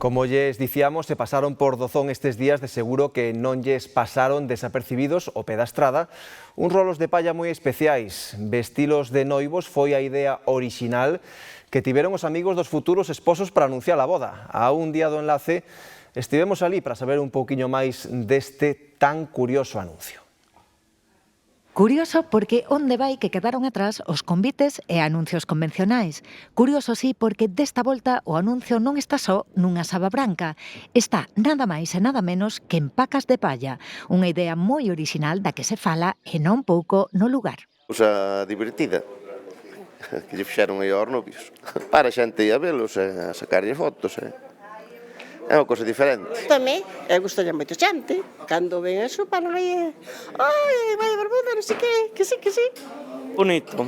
Como lles dicíamos, se pasaron por Dozón estes días, de seguro que non lles pasaron desapercibidos o pé da estrada uns rolos de palla moi especiais. Vestilos de noivos foi a idea orixinal que tiveron os amigos dos futuros esposos para anunciar a boda. A un día do enlace estivemos ali para saber un pouquiño máis deste tan curioso anuncio. Curioso porque onde vai que quedaron atrás os convites e anuncios convencionais. Curioso sí porque desta volta o anuncio non está só nunha saba branca. Está nada máis e nada menos que en pacas de palla. Unha idea moi orixinal da que se fala e non pouco no lugar. Cousa divertida que lle fixeron aí aos novios. Para a xente ir a velos e a sacarlle fotos. É unha cousa diferente. Tamén, gustalle moito xente. Cando ven eso, para aí, ai, vai a bermuda, non sei que sí. Bonito.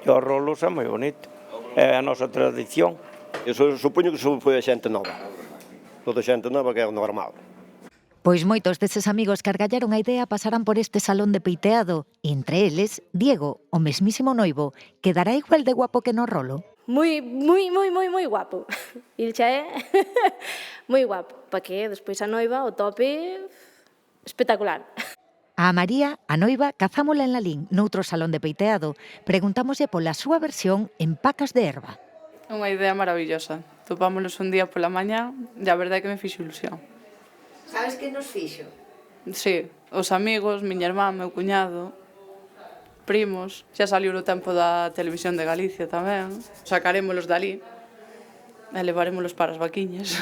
E os rolos é moi bonito. É a nosa tradición. Eu supoño que foi a xente nova. Toda xente nova que é o normal. Pois moitos deses amigos que argallaron a idea pasarán por este salón de peiteado. Entre eles, Diego, o mesmísimo noivo, quedará igual de guapo que no rolo. Moi guapo. Il xa é moi guapo, para que despois a noiva o tope espectacular. A María, a noiva, cazámola en Lalín, noutro salón de peiteado. Preguntámoslle pola súa versión en pacas de herba. Unha idea maravillosa. Topámonos un día pola mañá e a verdade é que me fixo ilusión. Sabes que nos fixo? Sí, os amigos, miña irmá, meu cuñado, primos, xa saliu no tempo da televisión de Galicia tamén. Sacarémolos dali e levarémolos para as vaquiñas.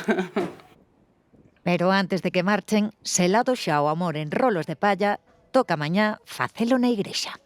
Pero antes de que marchen, selado xa o amor en rolos de palla, toca mañá facelo na igrexa.